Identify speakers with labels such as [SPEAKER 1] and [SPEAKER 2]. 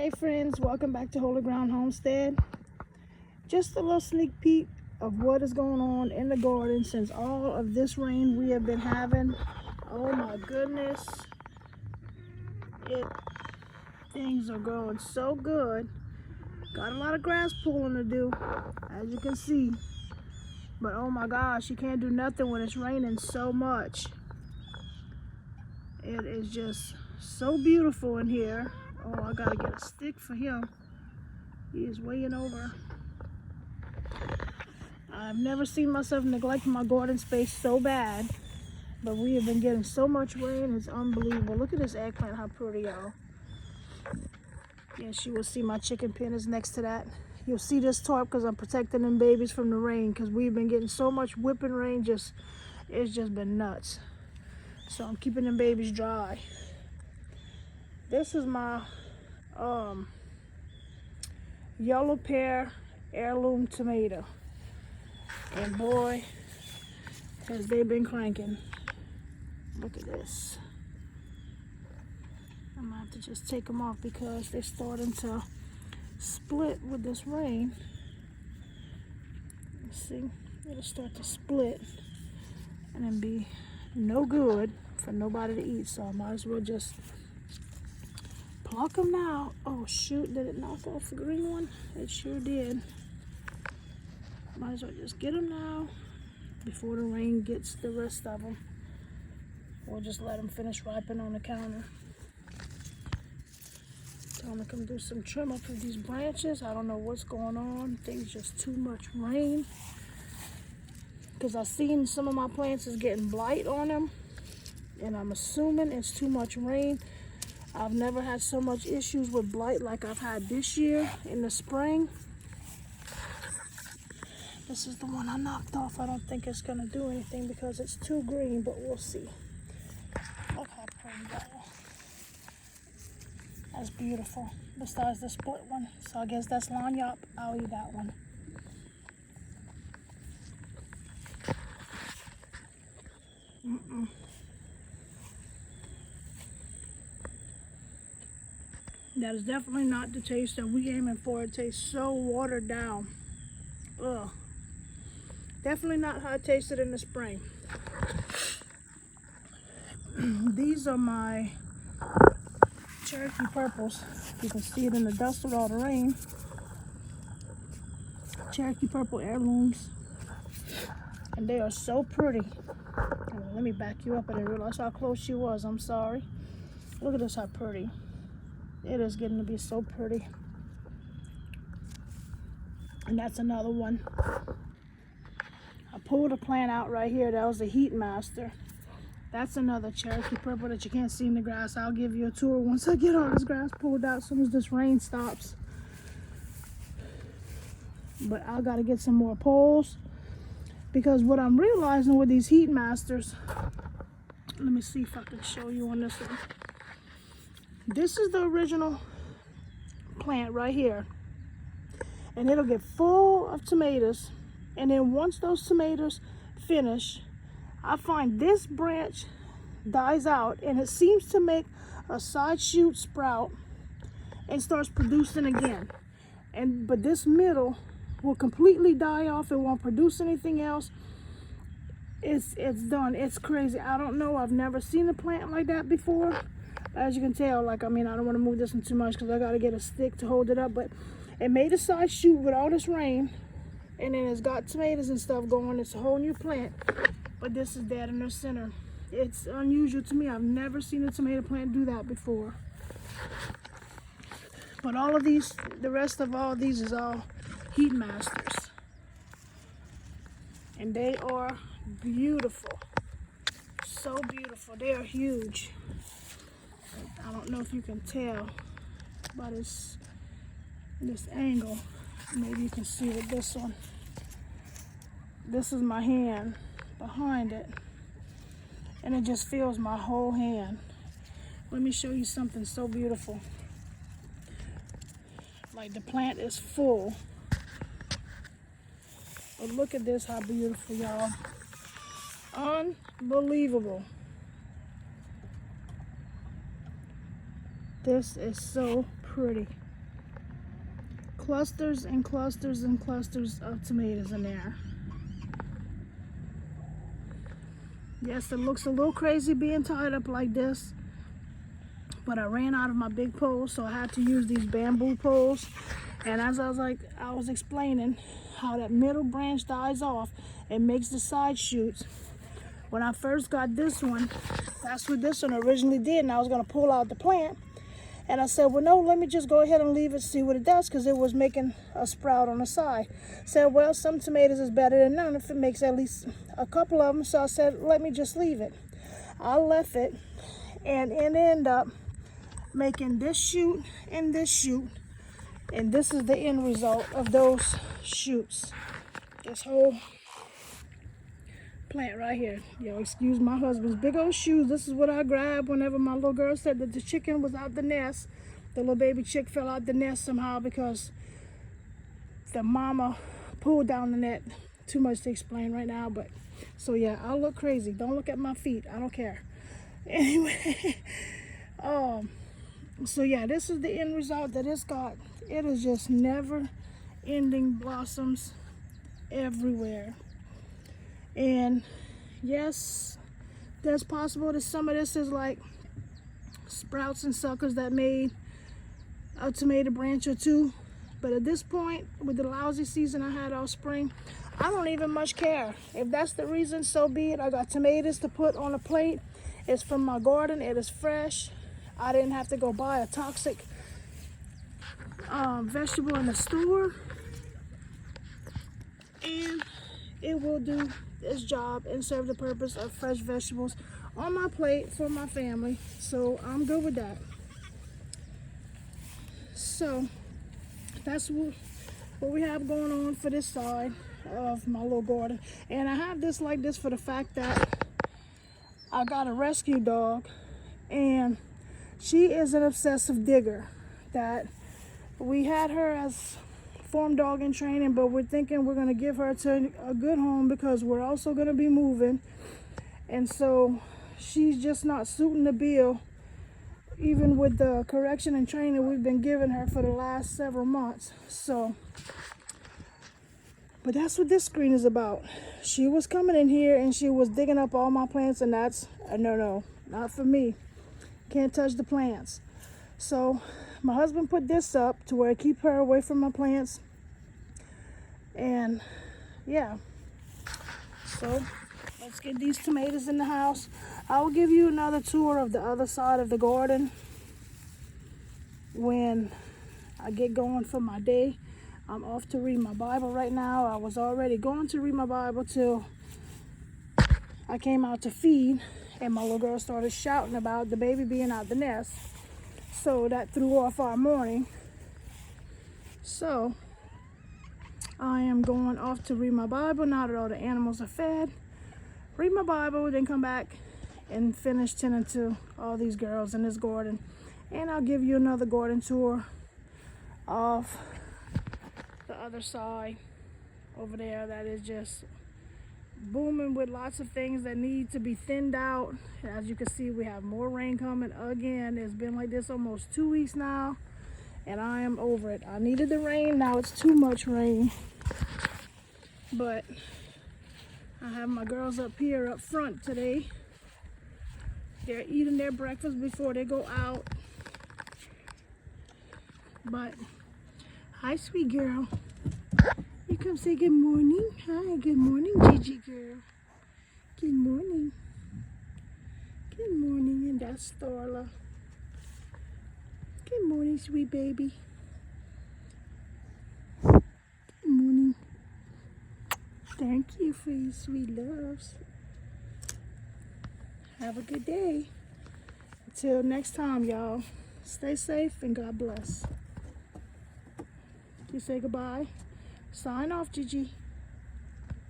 [SPEAKER 1] Hey friends, welcome back to Holy Ground Homestead. Just a little sneak peek of what is going on in the garden since all of this rain we have been having. Oh my goodness, things are growing so good. Got a lot of grass pulling to do, as you can see. But oh my gosh, you can't do nothing when it's raining so much. It is just so beautiful in here. Oh, I gotta get a stick for him. He is weighing over. I've never seen myself neglecting my garden space so bad, but we have been getting so much rain, it's unbelievable. Look at this eggplant, how pretty, y'all. Yes, you will see my chicken pen is next to that. You'll see this tarp because I'm protecting them babies from the rain because we've been getting so much whipping rain, it's just been nuts. So I'm keeping them babies dry. This is my yellow pear heirloom tomato. And boy, has they been cranking. Look at this. I'm gonna have to just take them off because they're starting to split with this rain. Let's see, it'll start to split and then be no good for nobody to eat. So I might as well just pluck them now. Oh shoot, did it knock off the green one? It sure did. Might as well just get them now before the rain gets the rest of them. Or just let them finish ripening on the counter. Time to come do some trim up of these branches. I don't know what's going on. Things just too much rain. Because I've seen some of my plants is getting blight on them. And I'm assuming it's too much rain. I've never had so much issues with blight like I've had this year in the spring. This is the one I knocked off. I don't think it's gonna do anything because it's too green, but we'll see. Look how pretty that is. That's beautiful. Besides the split one. So I guess that's lanyap. I'll eat that one. That is definitely not the taste that we aiming for. It tastes so watered down. Ugh. Definitely not how it tasted in the spring. These are my Cherokee purples. You can see it in the dust with all the rain. Cherokee purple heirlooms. And they are so pretty. Oh, let me back you up. I didn't realize how close she was. I'm sorry. Look at this, how pretty. It is getting to be so pretty. And that's another one. I pulled a plant out right here. That was the Heat Master. That's another Cherokee purple that you can't see in the grass. I'll give you a tour once I get all this grass pulled out as soon as this rain stops. But I gotta get some more poles because what I'm realizing with these Heat Masters, let me see if I can show you on this one. This is the original plant right here. And it'll get full of tomatoes. And then once those tomatoes finish, I find this branch dies out and it seems to make a side shoot sprout and starts producing again. But this middle will completely die off. It won't produce anything else. It's done. It's crazy. I don't know. I've never seen a plant like that before. As you can tell, I don't want to move this one too much because I got to get a stick to hold it up. But it made a side shoot with all this rain. And then it's got tomatoes and stuff going. It's a whole new plant. But this is dead in the center. It's unusual to me. I've never seen a tomato plant do that before. But all of these, the rest of all these is all Heat Masters. And they are beautiful. So beautiful. They are huge. I don't know if you can tell by this angle. Maybe you can see with this one. This is my hand behind it. And it just fills my whole hand. Let me show you something so beautiful. Like the plant is full. But look at this, how beautiful, y'all. Unbelievable. This is so pretty. clusters and clusters and clusters of tomatoes in there. Yes, it looks a little crazy being tied up like this, but I ran out of my big poles, so I had to use these bamboo poles. And as I was explaining how that middle branch dies off and makes the side shoots. When I first got this one, that's what this one originally did, and I was going to pull out the plant. And I said, well, no, let me just go ahead and leave it, see what it does, because it was making a sprout on the side. Said, well, some tomatoes is better than none if it makes at least a couple of them. So I said, let me just leave it. I left it, and it ended up making this shoot and this shoot. And this is the end result of those shoots. This whole plant right here. Yo, excuse my husband's big old shoes. This is what I grabbed whenever my little girl said that the chicken was out the nest. The little baby chick fell out the nest somehow because the mama pulled down the net. Too much to explain right now, but so yeah, I look crazy. Don't look at my feet. I don't care. Anyway, so yeah, this is the end result that it's got. It is just never ending blossoms everywhere. And yes, that's possible that some of this is like sprouts and suckers that made a tomato branch or two. But at this point, with the lousy season I had all spring, I don't even much care. If that's the reason, so be it. I got tomatoes to put on a plate. It's from my garden. It is fresh. I didn't have to go buy a toxic vegetable in the store. And it will do its job and serve the purpose of fresh vegetables on my plate for my family. So I'm good with that. So that's what we have going on for this side of my little garden. And I have this like this for the fact that I got a rescue dog, and she is an obsessive digger. That we had her as farm dog in training, but we're thinking we're going to give her to a good home because we're also going to be moving. And so she's just not suiting the bill, even with the correction and training we've been giving her for the last several months. So, but that's what this screen is about. She was coming in here and she was digging up all my plants, and that's a no, not for me. Can't touch the plants. So my husband put this up to where I keep her away from my plants. And yeah, so let's get these tomatoes in the house. I will give you another tour of the other side of the garden when I get going for my day. I'm off to read my Bible right now. I was already going to read my Bible till I came out to feed, and my little girl started shouting about the baby being out the nest. So that threw off our morning. So I am going off to read my Bible now that all the animals are fed. Read my Bible, then come back and finish tending to all these girls in this garden. And I'll give you another garden tour of the other side over there that is just booming with lots of things that need to be thinned out. As you can see, we have more rain coming again. It's been like this almost 2 weeks now, and I am over it. I needed the rain. Now it's too much rain. But I have my girls up here up front today. They're eating their breakfast before they go out. But hi, sweet girl. You come say good morning. Hi, good morning, Gigi girl. Good morning. Good morning, and that's Starla. Good morning, sweet baby. Good morning. Thank you for your sweet loves. Have a good day. Until next time, y'all. Stay safe and God bless. You say goodbye. Sign off, Gigi.